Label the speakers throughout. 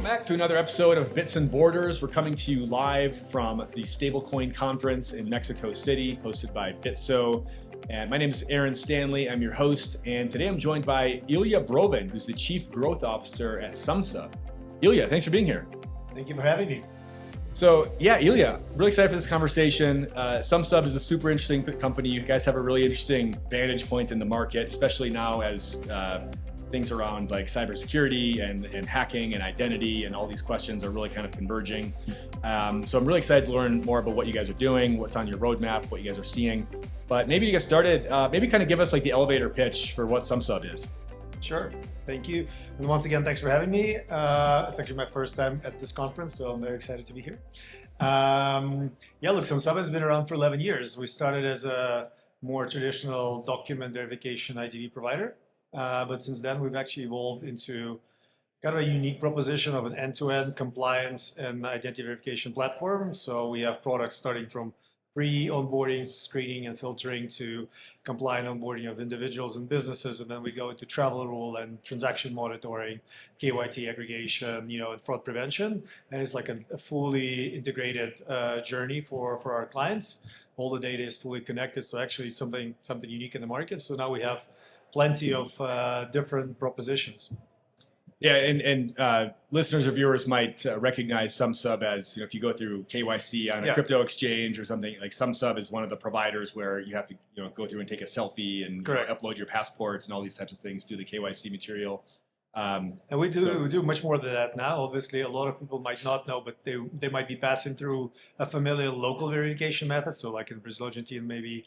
Speaker 1: back to another episode of Bits and Borders. We're coming to you live from the Stablecoin Conference in Mexico City, hosted by Bitso. And my name is Aaron Stanley. I'm your host. And today I'm joined by Ilya Brovin, who's the Chief Growth Officer at Sumsub. Ilya, thanks for being here.
Speaker 2: Thank you for having me.
Speaker 1: So yeah, Ilya, really excited for this conversation. Sumsub is a super interesting company. You guys have a really interesting vantage point in the market, especially now as things around like cybersecurity and hacking and identity and all these questions are really kind of converging. So I'm really excited to learn more about what you guys are doing, what's on your roadmap, what you guys are seeing. But maybe to get started, maybe kind of give us like the elevator pitch for what Sumsub is.
Speaker 2: Sure. Thank you. And once again, thanks for having me. It's actually my first time at this conference, so I'm very excited to be here. Sumsub has been around for 11 years. We started as a more traditional document verification IDV provider. But since then, we've actually evolved into kind of a unique proposition of an end-to-end compliance and identity verification platform. So we have products starting from pre-onboarding, screening, and filtering to compliant onboarding of individuals and businesses. And then we go into travel rule and transaction monitoring, KYT aggregation, and fraud prevention. And it's like a fully integrated journey for our clients. All the data is fully connected. So actually something unique in the market. So now we have plenty of different propositions.
Speaker 1: Yeah, and listeners or viewers might recognize Sumsub as, if you go through KYC on a crypto exchange or something, like Sumsub is one of the providers where you have to go through and take a selfie and upload your passport and all these types of things, do the KYC material.
Speaker 2: And we do much more than that now. Obviously, a lot of people might not know, but they might be passing through a familiar local verification method. So like in Brazil, Argentina, maybe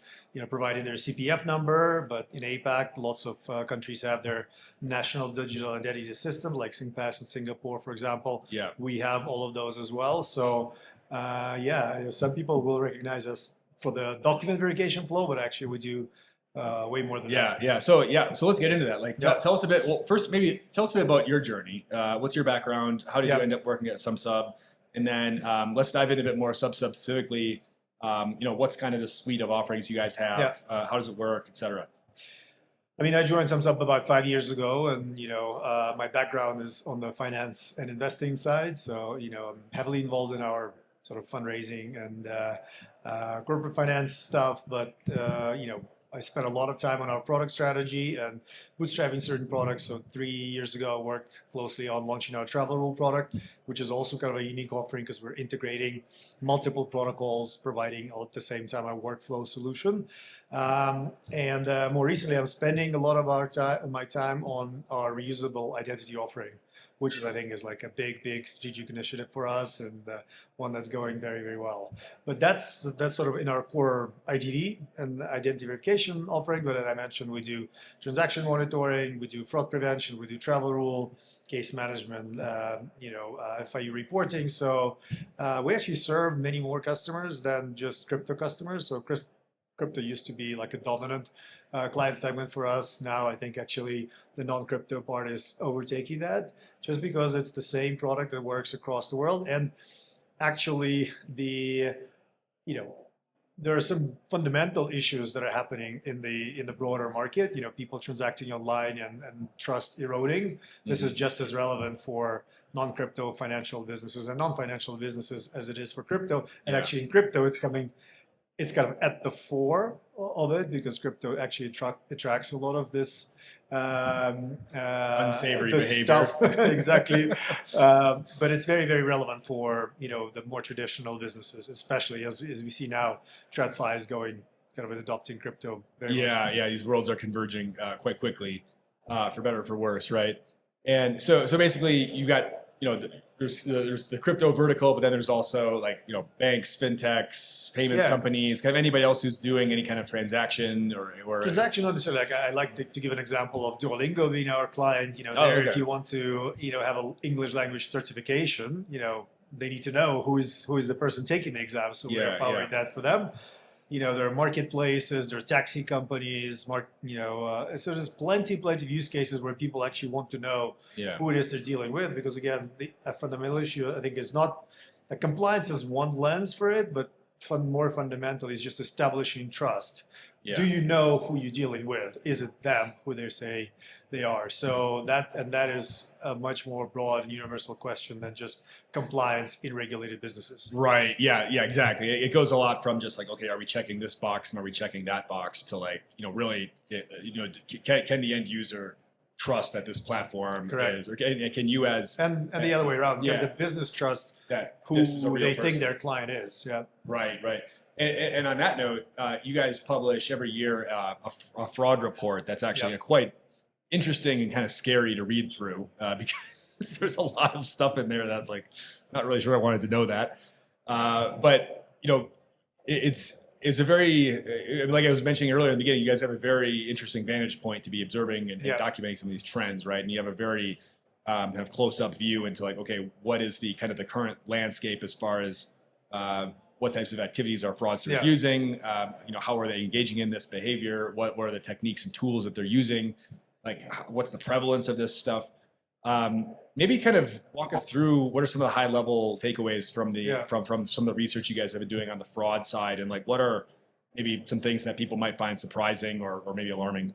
Speaker 2: providing their CPF number. But in APAC, lots of countries have their national digital identity system, like SingPass in Singapore, for example.
Speaker 1: Yeah, we
Speaker 2: have all of those as well. So some people will recognize us for the document verification flow, but actually we do way more than that.
Speaker 1: Yeah. So let's get into that. Like, tell us a bit. Well, first, maybe tell us a bit about your journey. What's your background? How did you end up working at Sumsub? And then let's dive into a bit more Sumsub specifically. What's kind of the suite of offerings you guys have? How does it work, et cetera?
Speaker 2: I mean, I joined Sumsub about 5 years ago, and my background is on the finance and investing side. So I'm heavily involved in our sort of fundraising and corporate finance stuff, but I spent a lot of time on our product strategy and bootstrapping certain products. So 3 years ago, I worked closely on launching our travel rule product, which is also kind of a unique offering because we're integrating multiple protocols, providing all at the same time a workflow solution. And more recently, I'm spending a lot of my time on our reusable identity offering, which I think is like a big strategic initiative for us and one that's going very, very well. But that's sort of in our core IDV and identity verification offering. But as I mentioned, we do transaction monitoring, we do fraud prevention, we do travel rule, case management, FIU reporting. So we actually serve many more customers than just crypto customers. So crypto used to be like a dominant client segment for us. Now I think actually the non-crypto part is overtaking that just because it's the same product that works across the world. And actually there are some fundamental issues that are happening in the broader market. People transacting online and trust eroding. This is just as relevant for non-crypto financial businesses and non-financial businesses as it is for crypto. And actually in crypto, it's kind of at the fore of it because crypto actually attracts a lot of this
Speaker 1: unsavory behavior
Speaker 2: stuff. Exactly. But it's very, very relevant for the more traditional businesses, especially as we see now TradFi is going kind of adopting crypto very much.
Speaker 1: These worlds are converging quite quickly, for better or for worse, right? And so basically you've got there's the crypto vertical, but then there's also like banks, fintechs, payments companies, kind of anybody else who's doing any kind of transaction or
Speaker 2: transaction. Obviously, like I like to give an example of Duolingo being our client. If you want to have an English language certification, they need to know who is the person taking the exam. So we're empowering that for them. There are marketplaces, there are taxi companies, so there's plenty of use cases where people actually want to know who it is they're dealing with. Because again, a fundamental issue I think is not that compliance is one lens for it, but more fundamental is just establishing trust.
Speaker 1: Yeah.
Speaker 2: Do you know who you're dealing with? Is it them who they say they are? So that is a much more broad and universal question than just compliance in regulated businesses.
Speaker 1: Right. Yeah. Yeah. Exactly. It goes a lot from just like, okay, are we checking this box and are we checking that box to like, really, can the end user trust that this platform
Speaker 2: Correct.
Speaker 1: is, or can you as
Speaker 2: and the other way around,
Speaker 1: yeah,
Speaker 2: can the business trust
Speaker 1: that
Speaker 2: who
Speaker 1: this is a real
Speaker 2: they
Speaker 1: person?
Speaker 2: think their client is? Yeah.
Speaker 1: Right. Right. And on that note, you guys publish every year a fraud report that's actually
Speaker 2: Yep.
Speaker 1: a quite interesting and kind of scary to read through because there's a lot of stuff in there that's like not really sure I wanted to know that, but it's a very, like I was mentioning earlier in the beginning, you guys have a very interesting vantage point to be observing and
Speaker 2: Yeah.
Speaker 1: documenting some of these trends, right? And you have a very kind of close-up view into like, okay, what is the kind of the current landscape as far as what types of activities are fraudsters
Speaker 2: Yeah.
Speaker 1: using? How are they engaging in this behavior? What are the techniques and tools that they're using? Like, what's the prevalence of this stuff? Maybe kind of walk us through what are some of the high-level takeaways from the
Speaker 2: Yeah.
Speaker 1: from some of the research you guys have been doing on the fraud side, and like what are maybe some things that people might find surprising or maybe alarming?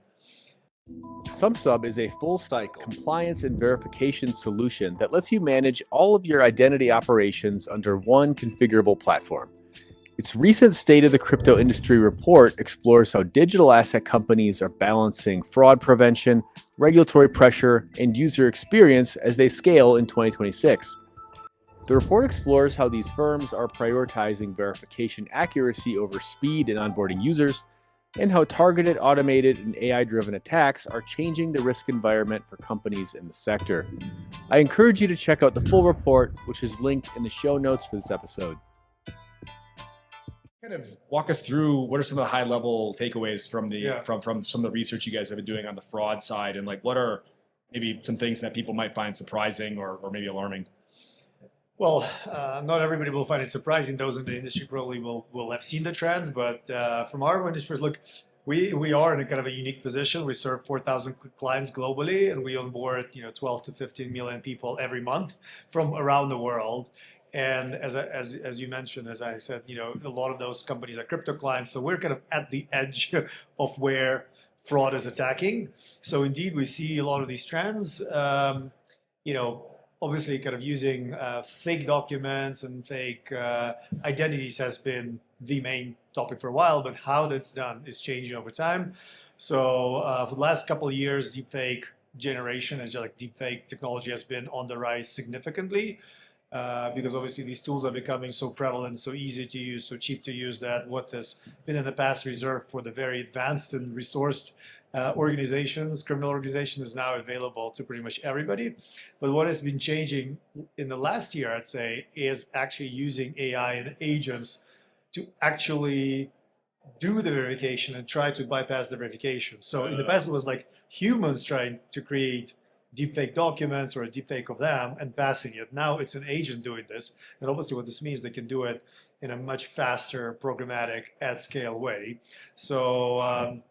Speaker 3: Sumsub is a full-stack compliance and verification solution that lets you manage all of your identity operations under one configurable platform. Its recent State of the Crypto Industry report explores how digital asset companies are balancing fraud prevention, regulatory pressure, and user experience as they scale in 2026. The report explores how these firms are prioritizing verification accuracy over speed in onboarding users, and how targeted, automated, and AI-driven attacks are changing the risk environment for companies in the sector. I encourage you to check out the full report, which is linked in the show notes for this episode.
Speaker 1: Kind of walk us through what are some of the high-level takeaways from the
Speaker 2: Yeah.
Speaker 1: from some of the research you guys have been doing on the fraud side, and like what are maybe some things that people might find surprising or maybe alarming?
Speaker 2: Well, not everybody will find it surprising. Those in the industry probably will have seen the trends, but from our industry, look, we are in a kind of a unique position. We serve 4,000 clients globally, and we onboard 12 to 15 million people every month from around the world. And as you mentioned, as I said, a lot of those companies are crypto clients, so we're kind of at the edge of where fraud is attacking. So indeed, we see a lot of these trends. Obviously kind of using fake documents and fake identities has been the main topic for a while, but how that's done is changing over time. So for the last couple of years, deepfake generation and like deepfake technology has been on the rise significantly because obviously these tools are becoming so prevalent, so easy to use, so cheap to use that what has been in the past reserved for the very advanced and resourced organizations, criminal organizations, is now available to pretty much everybody. But what has been changing in the last year, I'd say, is actually using AI and agents to actually do the verification and try to bypass the verification. So in the past, it was like humans trying to create deepfake documents or a deepfake of them and passing it. Now it's an agent doing this. And obviously what this means, they can do it in a much faster, programmatic, at scale way. So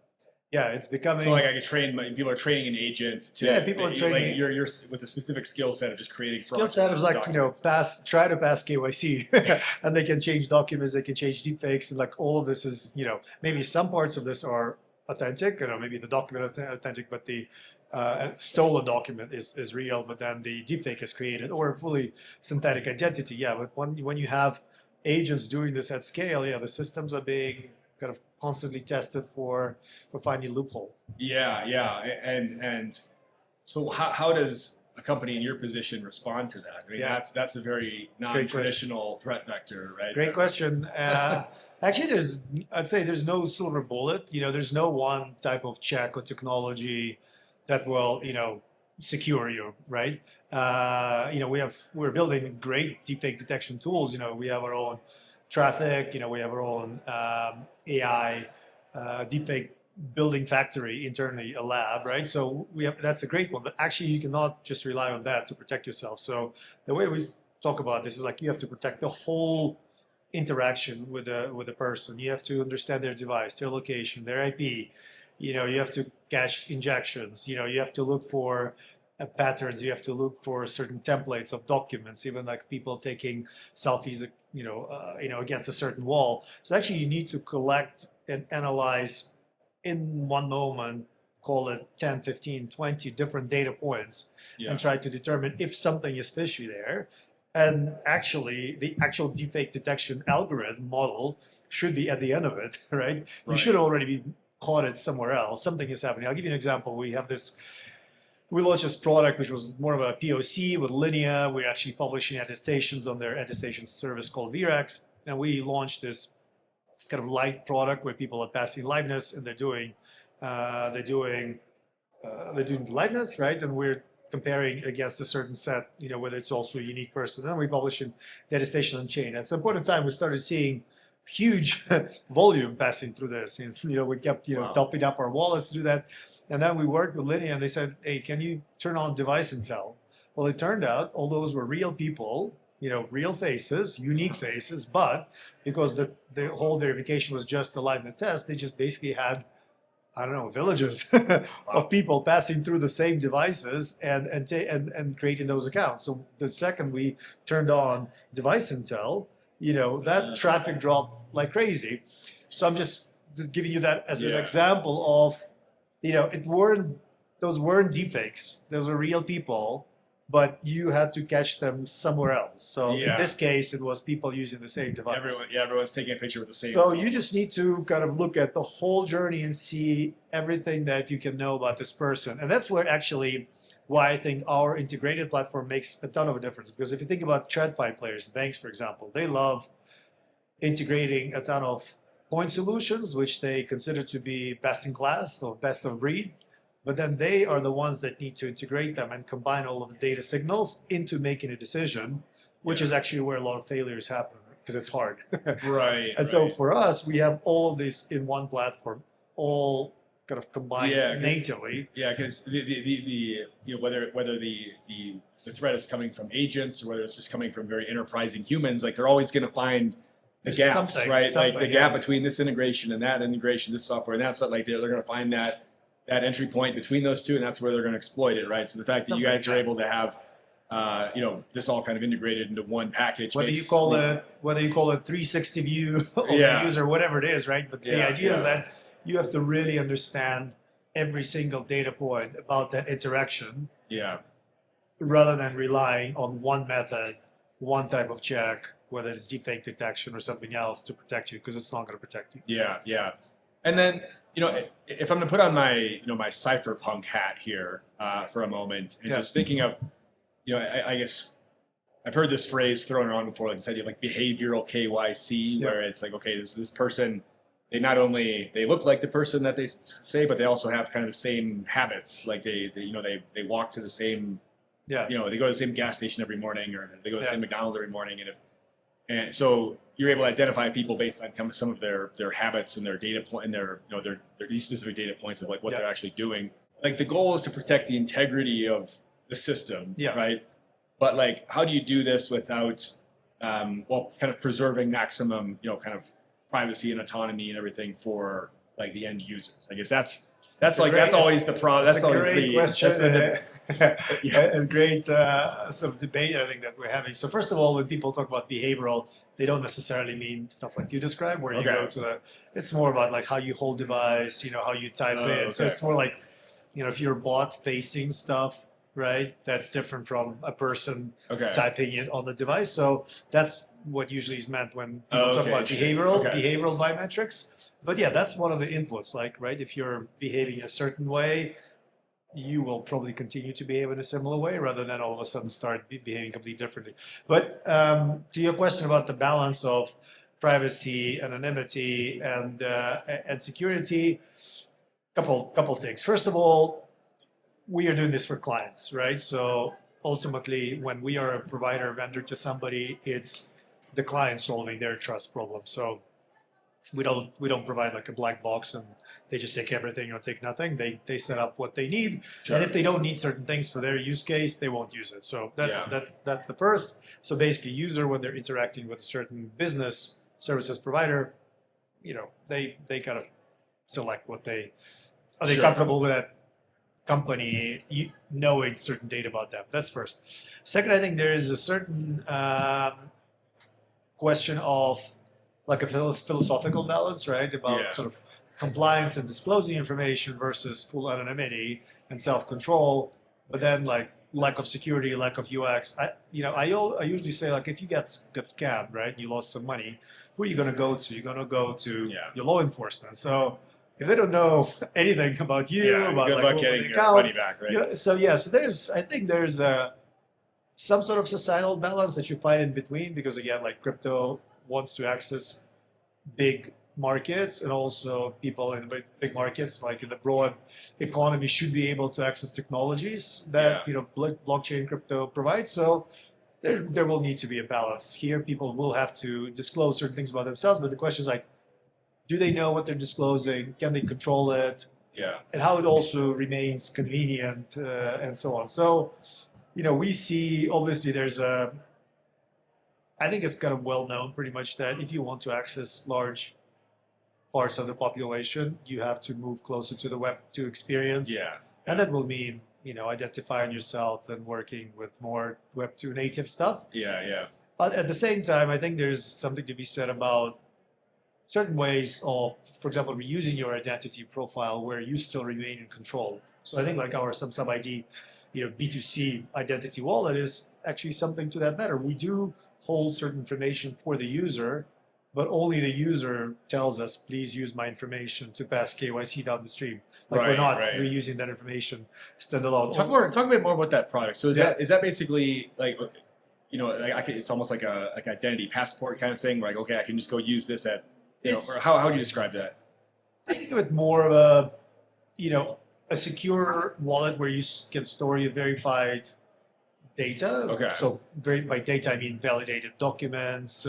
Speaker 2: yeah, it's becoming.
Speaker 1: So like I could people are training an agent to.
Speaker 2: Yeah, people are training.
Speaker 1: Like you're with a specific skill set of just creating.
Speaker 2: Skill set of like
Speaker 1: documents.
Speaker 2: try to pass KYC, and they can change documents, they can change deepfakes, and like all of this is maybe some parts of this are authentic, maybe the document is authentic, but the stolen document is real, but then the deepfake is created or a fully synthetic identity. Yeah, but when you have agents doing this at scale, yeah, the systems are being kind of constantly tested for finding loophole.
Speaker 1: Yeah, and so how does a company in your position respond to that? I mean, that's a very non-traditional threat vector, right?
Speaker 2: Great question. Actually, I'd say there's no silver bullet. There's no one type of check or technology that will secure you, right? We're building great deepfake detection tools. We have our own traffic, we have our own AI deepfake building factory internally, a lab, right? So that's a great one, but actually you cannot just rely on that to protect yourself. So the way we talk about this is like you have to protect the whole interaction with a person. You have to understand their device, their location, their IP. You have to catch injections. You have to look for patterns. You have to look for certain templates of documents, even like people taking selfies against a certain wall. So actually, you need to collect and analyze in one moment, call it 10, 15, 20 different data points, and try to determine if something is fishy there. And actually, the actual deepfake detection algorithm model should be at the end of it, right? You should already be caught it somewhere else. Something is happening. I'll give you an example. We launched this product, which was more of a POC with Linea. We're actually publishing attestations on their attestation service called VREX. And we launched this kind of light product where people are passing liveness, and they're doing liveness, right? And we're comparing against a certain set, whether it's also a unique person. And then we publish in the attestation on chain. At some point in time, we started seeing huge volume passing through this. And, we kept, topping up our wallets to do that. And then we worked with Linea, and they said, hey, can you turn on device intel? Well, it turned out all those were real people, real faces, unique faces, but because the whole verification was just a liveness test, they just basically had, I don't know, villages of people passing through the same devices and creating those accounts. So the second we turned on device intel, that traffic dropped like crazy. So I'm just giving you that as an example of, those weren't deepfakes. Those were real people, but you had to catch them somewhere else. So in this case, it was people using the same device.
Speaker 1: Everyone's taking a picture with the same.
Speaker 2: So you just need to kind of look at the whole journey and see everything that you can know about this person. And that's why I think our integrated platform makes a ton of a difference. Because if you think about TradFi players, banks, for example, they love integrating a ton of point solutions, which they consider to be best in class or best of breed. But then they are the ones that need to integrate them and combine all of the data signals into making a decision, which is actually where a lot of failures happen because it's hard. And so for us, we have all of this in one platform, all kind of combined natively.
Speaker 1: Yeah, because whether the threat is coming from agents or whether it's just coming from very enterprising humans, like they're always going to find the gaps, right? Like the gap between this integration and that integration, this software and that stuff. Like they're going to find that entry point between those two, and that's where they're going to exploit it, right? So the fact that you guys are able to have, this all kind of integrated into one package.
Speaker 2: Whether you call it 360 view of the user, whatever it is, right? But the idea is that you have to really understand every single data point about that interaction. Rather than relying on one method, one type of check, whether it's deepfake detection or something else to protect you, because it's not going to protect you.
Speaker 1: And then, if I'm going to put on my, my cypherpunk hat here for a moment, and just thinking of, I guess I've heard this phrase thrown around before, like this idea of like behavioral KYC, where it's like, okay, this person, they not only they look like the person that they say, but they also have kind of the same habits. Like they walk to the same, they go to the same gas station every morning, or they go to the same McDonald's every morning, and so you're able to identify people based on kind of some of their habits and their data point and their these specific data points of like what they're actually doing. Like the goal is to protect the integrity of the system, right? But like, how do you do this without, kind of preserving maximum, kind of privacy and autonomy and everything for like the end users? I guess that's always the problem. That's always the
Speaker 2: question. And great sort of debate I think that we're having. So first of all, when people talk about behavioral, they don't necessarily mean stuff like you described, where you go to it's more about like how you hold device, how you type in. So it's more like, if you're bot pasting stuff, right? That's different from a person typing it on the device. So that's what usually is meant when people talk about behavioral biometrics. But that's one of the inputs, like, right? If you're behaving a certain way, you will probably continue to behave in a similar way rather than all of a sudden start behaving completely differently. But to your question about the balance of privacy, anonymity, and security, couple things. First of all, we are doing this for clients, right? So ultimately, when we are a provider, vendor to somebody, it's the client solving their trust problem. So we don't provide like a black box and they just take everything or take nothing. They set up what they need, and if they don't need certain things for their use case, they won't use it. So that's the first. So basically, user, when they're interacting with a certain business services provider, they kind of select what they are they comfortable with that company knowing certain data about them. That's first. Second, I think there is a certain question of like a philosophical balance, right? About sort of compliance and disclosing information versus full anonymity and self-control, but then like lack of security, lack of UX. I usually say, like, if you get scammed, right, you lost some money, who are you going to go to? You're going to go to your law enforcement. So if they don't know anything about you, about
Speaker 1: good
Speaker 2: like
Speaker 1: luck getting your money back, right?
Speaker 2: so I think there's some sort of societal balance that you find in between, because again, like crypto wants to access big markets, and also people in the big markets, like in the broad economy, should be able to access technologies that blockchain crypto provides. So there will need to be a balance here. People will have to disclose certain things about themselves, but the question is, like, do they know what they're disclosing? Can they control it?
Speaker 1: Yeah.
Speaker 2: And how it also remains convenient, and so on. So, we see, obviously, I think it's kind of well known pretty much that if you want to access large parts of the population, you have to move closer to the Web 2 experience.
Speaker 1: Yeah.
Speaker 2: And that will mean, identifying yourself and working with more Web 2 native stuff.
Speaker 1: Yeah.
Speaker 2: But at the same time, I think there's something to be said about certain ways of, for example, reusing your identity profile where you still remain in control. So I think like our Sumsub ID, B2C identity wallet is actually something to that matter. We do hold certain information for the user, but only the user tells us, please use my information to pass KYC down the stream. Like, we're not reusing that information standalone.
Speaker 1: Talk a bit more about that product. So is that basically like, it's almost like a identity passport kind of thing, where like, okay, I can just go use this at, or how do you describe that?
Speaker 2: I think of it more of a, a secure wallet where you can store your verified data.
Speaker 1: Okay.
Speaker 2: So by data, I mean validated documents,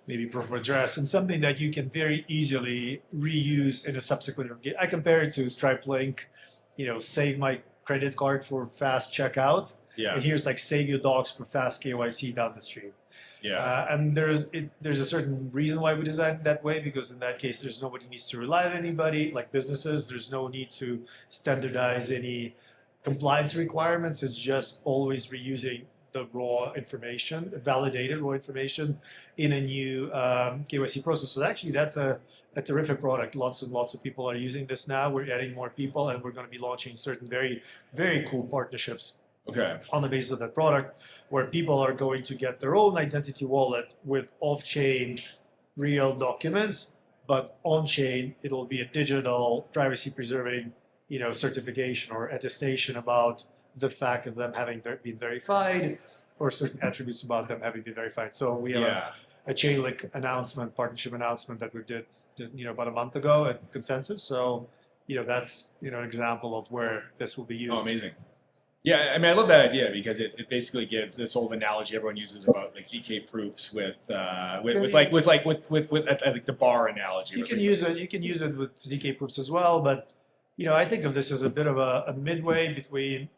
Speaker 2: maybe proof of address, and something that you can very easily reuse in a subsequent. I compare it to Stripe Link, save my credit card for fast checkout.
Speaker 1: Yeah.
Speaker 2: And here's like save your docs for fast KYC down the stream.
Speaker 1: Yeah.
Speaker 2: And there's a certain reason why we designed it that way, because in that case, there's nobody needs to rely on anybody, like businesses. There's no need to standardize any compliance requirements. It's just always reusing the raw information, validated raw information in a new KYC process. So actually, that's a terrific product. Lots and lots of people are using this now. We're adding more people, and we're going to be launching certain very, very cool partnerships on the basis of that product, where people are going to get their own identity wallet with off-chain real documents, but on-chain it'll be a digital privacy-preserving, certification or attestation about the fact of them having been verified, or certain attributes about them having been verified. So we have a Chainlink partnership announcement that we did about a month ago at Consensus. So that's an example of where this will be used.
Speaker 1: Oh, amazing. Yeah, I mean, I love that idea, because it basically gives this old analogy everyone uses about like ZK proofs with like the bar analogy.
Speaker 2: You can use it with ZK proofs as well, but I think of this as a bit of a midway between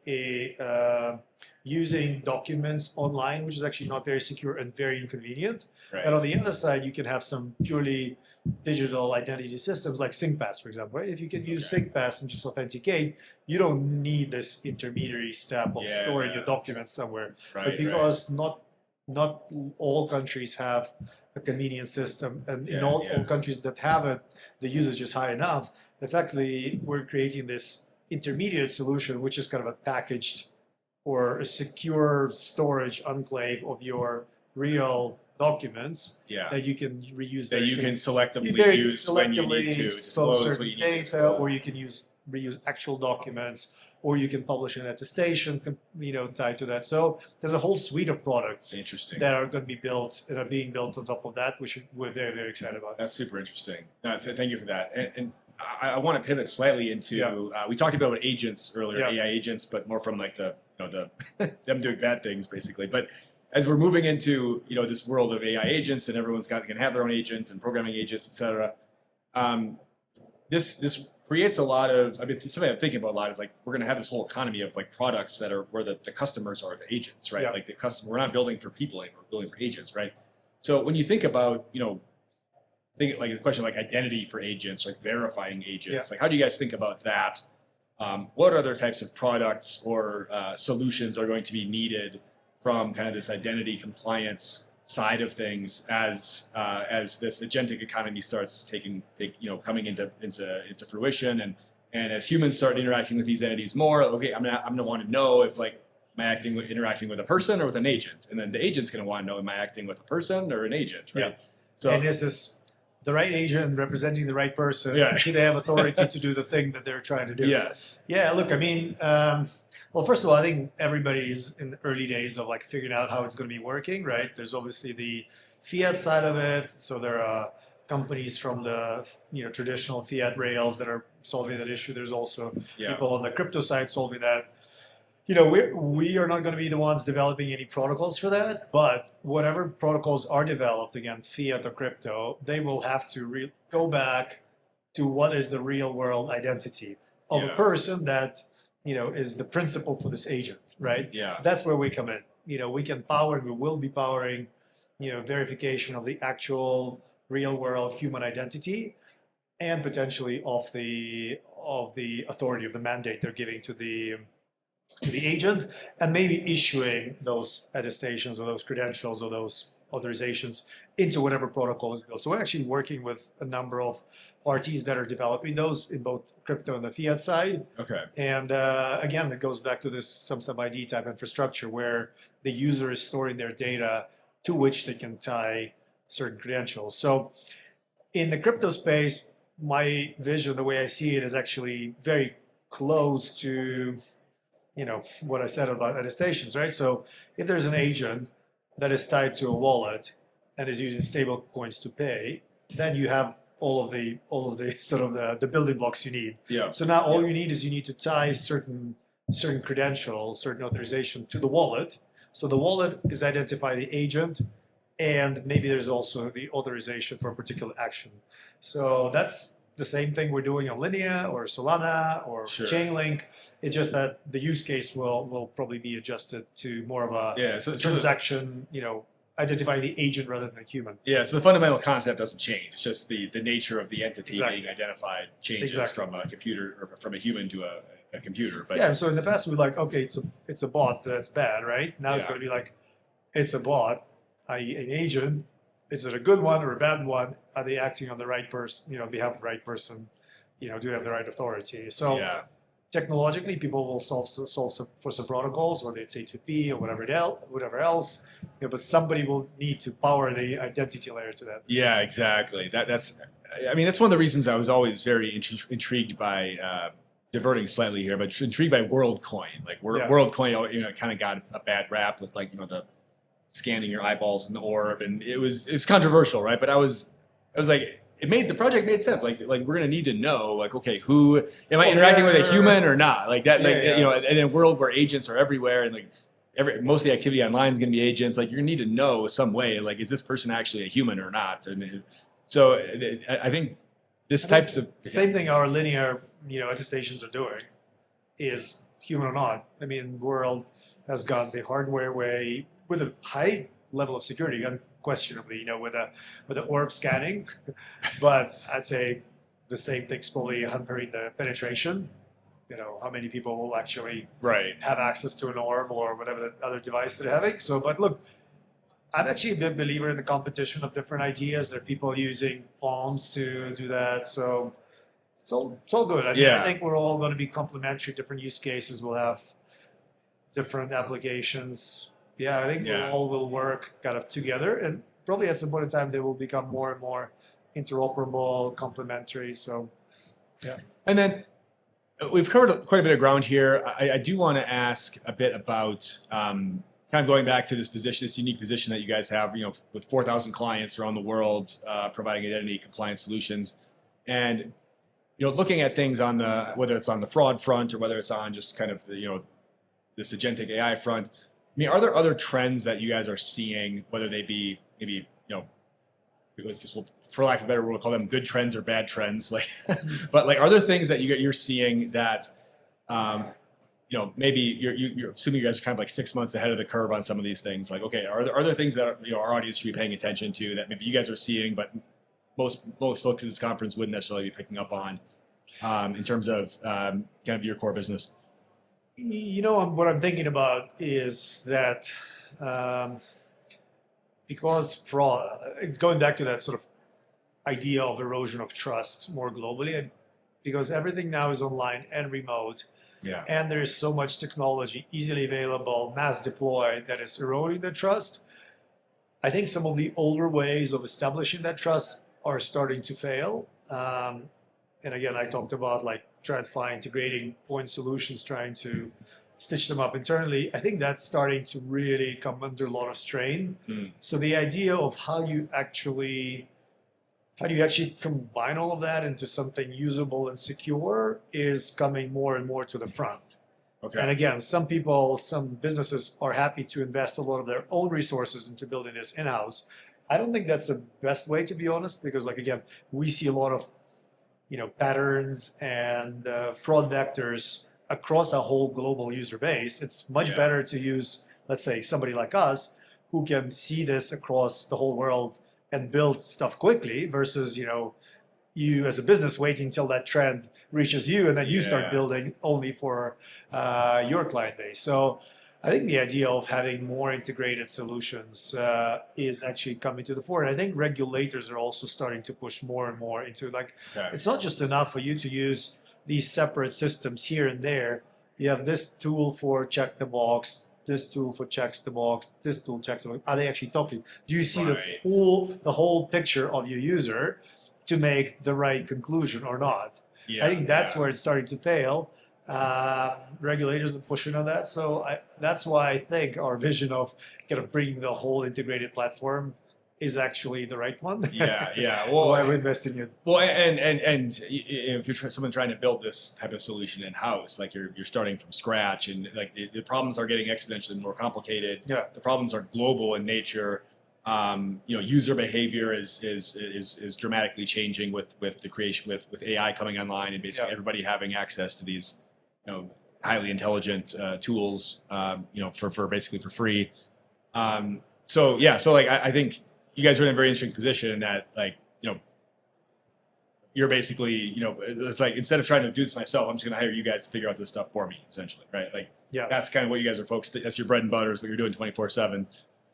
Speaker 2: using documents online, which is actually not very secure and very inconvenient.
Speaker 1: Right.
Speaker 2: And on the other side, you can have some purely digital identity systems like SyncPass, for example. Right? If you can use SyncPass and just authenticate, you don't need this intermediary step of storing your documents somewhere.
Speaker 1: Right,
Speaker 2: but because not all countries have a convenient system, and in all countries that have it, the usage is high enough. Effectively, we're creating this intermediate solution, which is kind of a packaged or a secure storage enclave of your real documents that you can reuse.
Speaker 1: That you can selectively use when you need to disclose what you need to disclose.
Speaker 2: Or you can reuse actual documents, or you can publish an attestation, tied to that. So there's a whole suite of products that are going to be built and are being built on top of that, which we're very, very excited about.
Speaker 1: That's super interesting. Thank you for that. And I want to pivot slightly into we talked about agents earlier, AI agents, but more from like the them doing bad things basically. But as we're moving into this world of AI agents, and everyone's can have their own agent and programming agents, etc. This creates a lot of. I mean, something I'm thinking about a lot is like we're going to have this whole economy of like products that are where the customers are the agents, right? Like the customer, we're not building for people anymore, we're building for agents, right? So when you think about think like the question like identity for agents, like verifying agents, like how do you guys think about that? What other types of products or solutions are going to be needed from kind of this identity compliance side of things as this agentic economy starts coming into fruition, and as humans start interacting with these entities more, okay, I'm gonna want to know if like am I interacting with a person or with an agent, and then the agent's gonna want to know, am I acting with a person or an agent, right?
Speaker 2: Yeah.
Speaker 1: So
Speaker 2: and is this the right agent representing the right person?
Speaker 1: Yeah.
Speaker 2: Do they have authority to do the thing that they're trying to do?
Speaker 1: yes,
Speaker 2: Yeah, look, I mean, well, first of all, I think everybody's in the early days of like figuring out how it's going to be working, right? There's obviously the fiat side of it. So there are companies from the traditional fiat rails that are solving that issue. There's also people on the crypto side solving that. We are not going to be the ones developing any protocols for that, but whatever protocols are developed, again, fiat or crypto, they will have to go back to what is the real world identity of a person that is the principal for this agent, right?
Speaker 1: Yeah.
Speaker 2: That's where we come in. We can power, and we will be powering, verification of the actual real world human identity, and potentially of the authority of the mandate they're giving to the agent, and maybe issuing those attestations or those credentials or those authorizations into whatever protocol is built. So we're actually working with a number of parties that are developing those in both crypto and the fiat side.
Speaker 1: Okay.
Speaker 2: And again, it goes back to this Sumsub ID type infrastructure where the user is storing their data to which they can tie certain credentials. So in the crypto space, my vision, the way I see it, is actually very close to what I said about attestations, right? So if there's an agent that is tied to a wallet and is using stable coins to pay, then you have all of the sort of the building blocks you need.
Speaker 1: Yeah.
Speaker 2: So now all you need is to tie certain credentials, certain authorization to the wallet. So the wallet is identify the agent, and maybe there's also the authorization for a particular action. So that's the same thing we're doing on Linea or Solana or Chainlink. It's just that the use case will probably be adjusted to more of a transaction, identify the agent rather than the human.
Speaker 1: Yeah, so the fundamental concept doesn't change. It's just the nature of the entity being identified changes from a computer or from a human to a computer. But
Speaker 2: yeah, so in the past we were like, okay, it's a bot, that's bad, right? Now it's going to be like, it's a bot, i.e. an agent. Is it a good one or a bad one? Are they acting on the right person, on behalf of the right person? Do they have the right authority? So technologically, people will solve for some protocols, whether it's A2P or whatever else. But somebody will need to power the identity layer to that.
Speaker 1: Yeah, exactly. That's one of the reasons I was always very intrigued by, diverting slightly here, but intrigued by Worldcoin. Like Worldcoin, kind of got a bad rap with the scanning your eyeballs in the orb, and it's controversial, right? But I was like, the project made sense. Like we're gonna need to know, like, okay, who am I interacting with, a human or not? Like that, and in a world where agents are everywhere, and most of the activity online is gonna be agents. Like you're gonna need to know some way, like, is this person actually a human or not? And so I think
Speaker 2: same thing our Linea, attestations are doing is human or not. I mean, world has gone the hardware way with a high level of security, unquestionably, with the orb scanning. But I'd say the same thing's probably hampering the penetration. How many people will actually have access to an orb or whatever the other device they're having. So, but look, I'm actually a big believer in the competition of different ideas. There are people using palms to do that. So it's all good. I think we're all going to be complementary. Different use cases will have different applications. Yeah, I think they all will work kind of together, and probably at some point in time they will become more and more interoperable, complementary. So, yeah.
Speaker 1: And then we've covered quite a bit of ground here. I do want to ask a bit about kind of going back to this unique position that you guys have, with 4,000 clients around the world, providing identity compliance solutions, and looking at things on whether it's on the fraud front or whether it's on just kind of this agentic AI front. I mean, are there other trends that you guys are seeing, whether they be maybe, for lack of a better word, we'll call them good trends or bad trends, but are there things that you're seeing that, maybe you're assuming you guys are kind of like 6 months ahead of the curve on some of these things? Like, okay, are there things that our audience should be paying attention to that maybe you guys are seeing, but most folks at this conference wouldn't necessarily be picking up on, in terms of kind of your core business?
Speaker 2: What I'm thinking about is that because fraud, it's going back to that sort of idea of erosion of trust more globally, because everything now is online and remote,
Speaker 1: Yeah.
Speaker 2: and there is so much technology easily available, mass deployed, that is eroding the trust. I think some of the older ways of establishing that trust are starting to fail. And again, I talked about like TradFi integrating point solutions, trying to stitch them up internally. I think that's starting to really come under a lot of strain. So the idea of how do you actually combine all of that into something usable and secure is coming more and more to the front.
Speaker 1: Okay.
Speaker 2: And again, some businesses are happy to invest a lot of their own resources into building this in-house. I don't think that's the best way, to be honest, because like, again, we see a lot of, patterns and fraud vectors across a whole global user base. It's much better to use, let's say, somebody like us who can see this across the whole world and build stuff quickly versus, you as a business waiting until that trend reaches you and then you start building only for your client base. So I think the idea of having more integrated solutions is actually coming to the fore. And I think regulators are also starting to push more and more into it's not just enough for you to use these separate systems here and there. You have this tool for check the box, this tool for checks the box, this tool checks the box. Are they actually talking? Do you see the whole picture of your user to make the right conclusion or not? I think that's where it's starting to fail. Regulators are pushing on that, so that's why I think our vision of kind of bringing the whole integrated platform is actually the right one. Well, why we're investing in.
Speaker 1: Well, and if you're someone trying to build this type of solution in house, like you're starting from scratch, and like the problems are getting exponentially more complicated.
Speaker 2: Yeah,
Speaker 1: the problems are global in nature. User behavior is dramatically changing with the creation with AI coming online and basically everybody having access to these highly intelligent tools for basically for free. So I think you guys are in a very interesting position in that you're basically it's like instead of trying to do this myself, I'm just going to hire you guys to figure out this stuff for me, essentially, right? That's kind of what you guys are focused. That's your bread and butter, is what you're doing 24/7.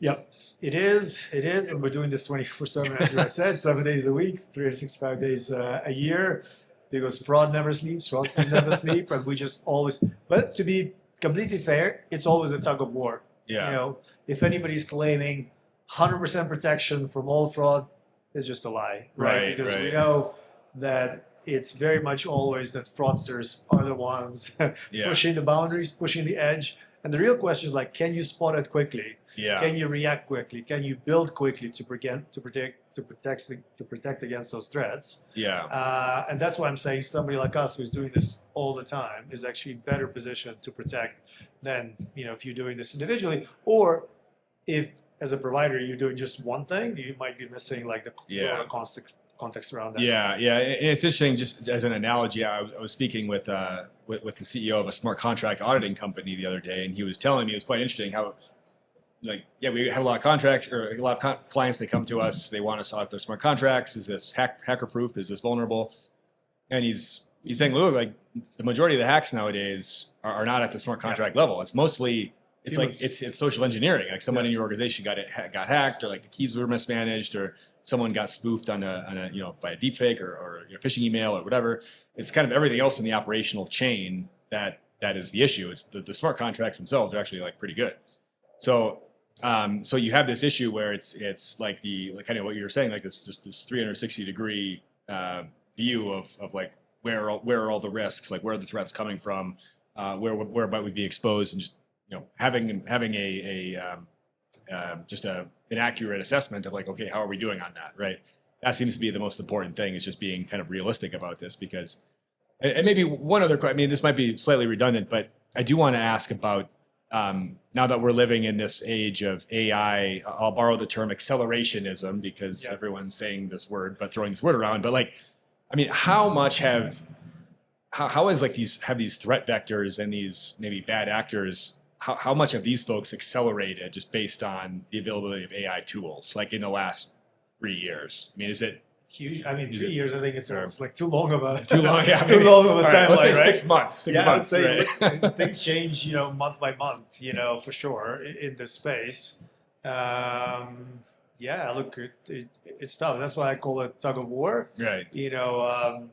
Speaker 2: Yep, it is, and we're doing this 24/7, as I said, 7 days a week, 365 days a year, because fraud never sleeps, fraudsters never sleep, and we just always. But to be completely fair, it's always a tug of war. If anybody's claiming 100% protection from all fraud, it's just a lie, right? Because we know that it's very much always that fraudsters are the ones pushing the boundaries, pushing the edge, and the real question is like, can you spot it quickly? Can you react quickly? Can you build quickly to protect against those threats? And that's why I'm saying somebody like us who's doing this all the time is actually better positioned to protect than if you're doing this individually, or if as a provider you're doing just one thing, you might be missing like the context around that. And
Speaker 1: it's interesting. Just as an analogy, I was speaking with the CEO of a smart contract auditing company the other day, and he was telling me it was quite interesting how. We have a lot of contracts or a lot of clients. They come to us. They want us to audit their smart contracts. Is this hacker proof? Is this vulnerable? And he's saying, look, like the majority of the hacks nowadays are not at the smart contract level. It's mostly it's social engineering. Like someone in your organization got hacked, or like the keys were mismanaged, or someone got spoofed on a by a deepfake or phishing email or whatever. It's kind of everything else in the operational chain that is the issue. It's the smart contracts themselves are actually like pretty good. So you have this issue where it's like kind of what you were saying, like this 360-degree view of like where are all the risks, like where are the threats coming from, where might we be exposed, and just having an accurate assessment of like, okay, how are we doing on that, right? That seems to be the most important thing, is just being kind of realistic about this, because and maybe one other question. I mean, this might be slightly redundant, but I do want to ask about. Now that we're living in this age of AI, I'll borrow the term accelerationism because everyone's saying this word, but throwing this word around. But how much how is these threat vectors and these maybe bad actors, how much have these folks accelerated just based on the availability of AI tools, like in the last 3 years? I mean, is it
Speaker 2: huge? I mean, 3 years, I think it's almost like too long of a
Speaker 1: timeline,
Speaker 2: let's say
Speaker 1: right? 6 months.
Speaker 2: I would say things change, month by month, for sure in this space. yeah, look, it's tough. That's why I call it tug of war.
Speaker 1: Right.
Speaker 2: You know,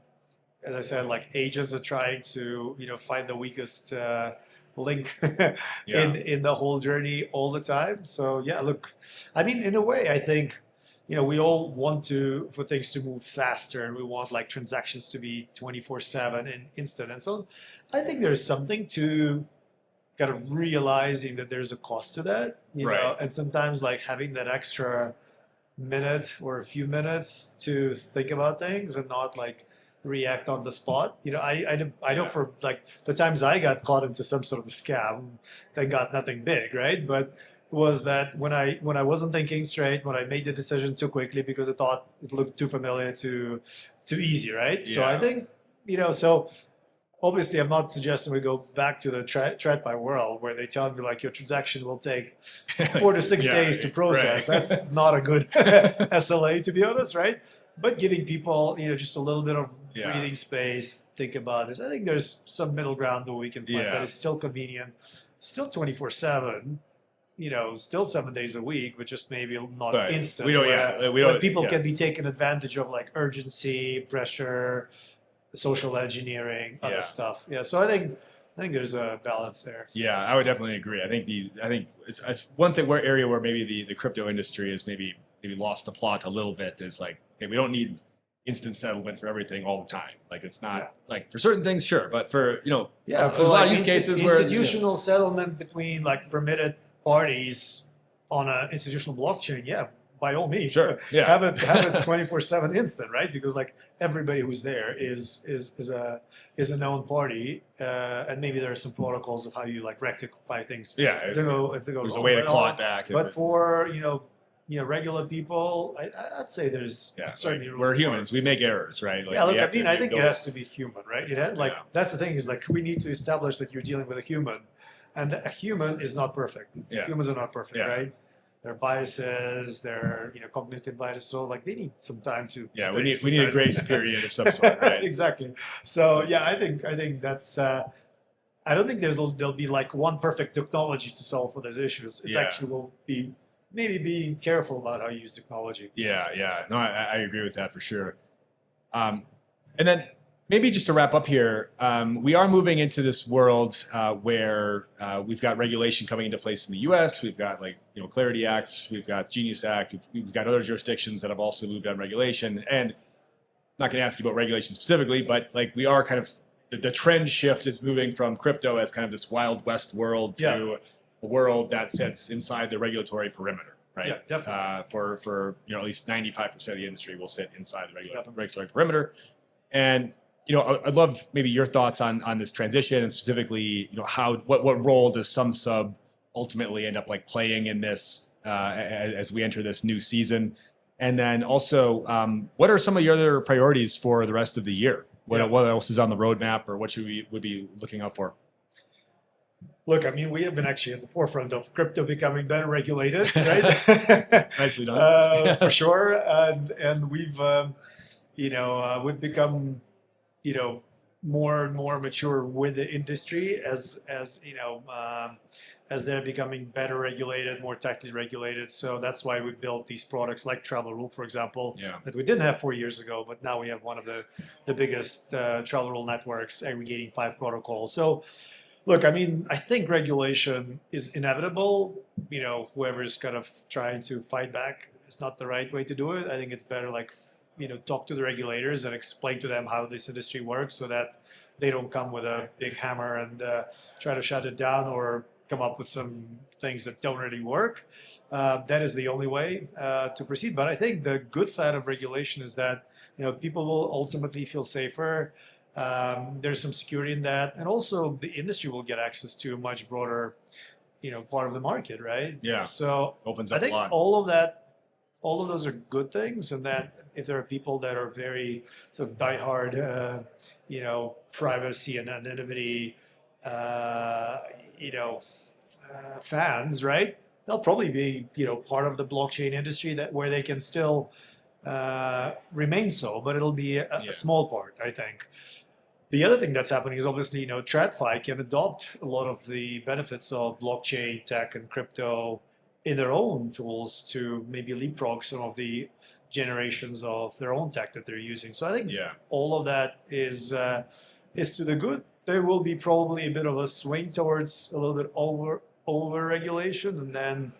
Speaker 2: as I said, like agents are trying to, find the weakest link
Speaker 1: Yeah.
Speaker 2: in the whole journey all the time. So yeah, look, I mean, in a way, I think, we all want for things to move faster, and we want like transactions to be 24/7 and instant and so on. I think there's something to kind of realizing that there's a cost to that,
Speaker 1: Right.
Speaker 2: and sometimes like having that extra minute or a few minutes to think about things and not like react on the spot. I know for like the times I got caught into some sort of a scam, thank God nothing big, right? But was that when I wasn't thinking straight, when I made the decision too quickly because I thought it looked too familiar, too easy, right? So I
Speaker 1: Yeah.
Speaker 2: think, so obviously I'm not suggesting we go back to the TradFi world where they tell me like your transaction will take 4 to 6
Speaker 1: Yeah,
Speaker 2: days to process.
Speaker 1: right.
Speaker 2: That's not a good SLA, to be honest, right? But giving people, just a little bit of
Speaker 1: Yeah.
Speaker 2: breathing space, think about this. I think there's some middle ground that we can find
Speaker 1: Yeah.
Speaker 2: that is still convenient, still 24/7, still 7 days a week, but just maybe not
Speaker 1: But
Speaker 2: instant.
Speaker 1: we don't.
Speaker 2: where,
Speaker 1: Yeah. We
Speaker 2: where
Speaker 1: don't.
Speaker 2: people
Speaker 1: Yeah.
Speaker 2: can be taken advantage of, like urgency, pressure, social engineering, other
Speaker 1: Yeah.
Speaker 2: stuff. Yeah, so I think there's a balance there.
Speaker 1: Yeah, I would definitely agree. I think it's one thing where area where maybe the crypto industry has maybe lost the plot a little bit is like, okay, we don't need instant settlement for everything all the time. Like it's not
Speaker 2: Yeah.
Speaker 1: like for certain things, sure, but for
Speaker 2: Yeah,
Speaker 1: there's a lot of use cases where
Speaker 2: institutional settlement between like permitted parties on an institutional blockchain, yeah, by all means,
Speaker 1: Sure, yeah.
Speaker 2: have it 24/7 instant, right? Because like everybody who's there is a known party, and maybe there are some protocols of how you like rectify things.
Speaker 1: Yeah,
Speaker 2: if they go
Speaker 1: there's
Speaker 2: wrong.
Speaker 1: a way to
Speaker 2: But
Speaker 1: claw it back.
Speaker 2: But for regular people, I'd say there's
Speaker 1: yeah,
Speaker 2: certainly
Speaker 1: like,
Speaker 2: room
Speaker 1: we're
Speaker 2: for-
Speaker 1: humans. We make errors, right? Like,
Speaker 2: yeah, look,
Speaker 1: we
Speaker 2: I
Speaker 1: have to
Speaker 2: mean, I think
Speaker 1: know-
Speaker 2: it has to be human, right?
Speaker 1: Yeah.
Speaker 2: That's the thing is like we need to establish that you're dealing with a human, and a human is not perfect.
Speaker 1: Yeah.
Speaker 2: Humans are not perfect,
Speaker 1: Yeah.
Speaker 2: right? There are biases, there are cognitive biases, so like they need some time to.
Speaker 1: Yeah,
Speaker 2: think
Speaker 1: we need a
Speaker 2: sometimes.
Speaker 1: grace period of some sort, right?
Speaker 2: Exactly. So yeah, I think that's. I don't think there'll be like one perfect technology to solve for those issues. It
Speaker 1: Yeah.
Speaker 2: actually will be maybe being careful about how you use technology.
Speaker 1: Yeah. No, I agree with that for sure. And then maybe just to wrap up here, we are moving into this world where we've got regulation coming into place in the U.S. We've got Clarity Act, we've got Genius Act, we've got other jurisdictions that have also moved on regulation. And I'm not going to ask you about regulation specifically, but like we are kind of the trend shift is moving from crypto as kind of this Wild West world to a world that sits inside the regulatory perimeter, right?
Speaker 2: Yeah, definitely.
Speaker 1: For at least 95% of the industry will sit inside the regulatory perimeter. And I'd love maybe your thoughts on this transition, and specifically, what role does Sumsub ultimately end up like playing in this as we enter this new season? And then also, what are some of your other priorities for the rest of the year? What else is on the roadmap, or what should we would be looking out for?
Speaker 2: Look, I mean, we have been actually at the forefront of crypto becoming better regulated, right?
Speaker 1: Nicely done.
Speaker 2: For sure, and we've we've become more and more mature with the industry as they're becoming better regulated, more technically regulated. So that's why we built these products like Travel Rule, for example, that we didn't have 4 years ago, but now we have one of the biggest Travel Rule networks aggregating 5 protocols. So look, I mean, I think regulation is inevitable. Whoever is kind of trying to fight back is not the right way to do it. I think it's better like talk to the regulators and explain to them how this industry works so that they don't come with a big hammer and try to shut it down or come up with some things that don't really work. That is the only way to proceed. But I think the good side of regulation is that people will ultimately feel safer. There's some security in that, and also the industry will get access to a much broader part of the market, right?
Speaker 1: Yeah.
Speaker 2: So
Speaker 1: Opens
Speaker 2: I
Speaker 1: up
Speaker 2: think
Speaker 1: a lot.
Speaker 2: all of those are good things, and then if there are people that are very sort of diehard, privacy and anonymity, fans, right? They'll probably be, part of the blockchain industry where they can still remain so, but it'll be a small part, I think. The other thing that's happening is obviously, TradFi can adopt a lot of the benefits of blockchain tech and crypto in their own tools to maybe leapfrog some of the generations of their own tech that they're using. So I think all of that is to the good. There will be probably a bit of a swing towards a little bit over regulation, and then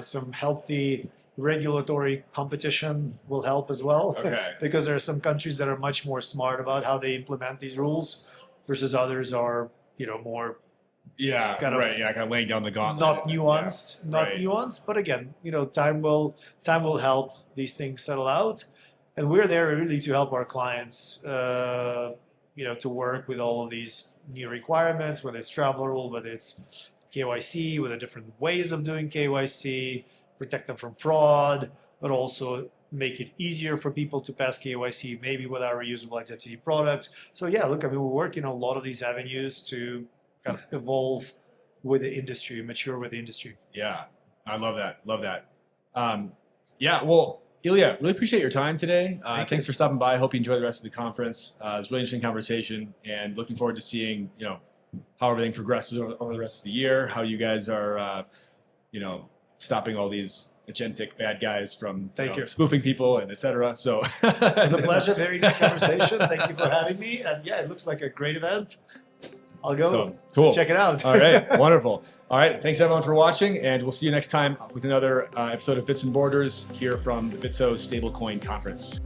Speaker 2: some healthy regulatory competition will help as well.
Speaker 1: Okay.
Speaker 2: Because there are some countries that are much more smart about how they implement these rules versus others are, more kind of
Speaker 1: laying down the gauntlet.
Speaker 2: not nuanced. But again, time will help these things settle out, and we're there really to help our clients, to work with all of these new requirements, whether it's travel rule, whether it's KYC, whether different ways of doing KYC, protect them from fraud, but also make it easier for people to pass KYC, maybe with our reusable identity products. So we're working on a lot of these avenues to kind of evolve with the industry, mature with the industry.
Speaker 1: Yeah, I love that. Well, Ilya, really appreciate your time today. Thanks for stopping by. I hope you enjoy the rest of the conference. It was a really interesting conversation, and looking forward to seeing, how everything progresses over the rest of the year, how you guys are, stopping all these agentic bad guys from spoofing people and etc. So
Speaker 2: it was a pleasure hearing this conversation. Thank you for having me. And it looks like a great event. I'll go check it out.
Speaker 1: All right. Wonderful. All right. Thanks everyone for watching, and we'll see you next time with another episode of Bits and Borders here from the Bitso Stablecoin Conference.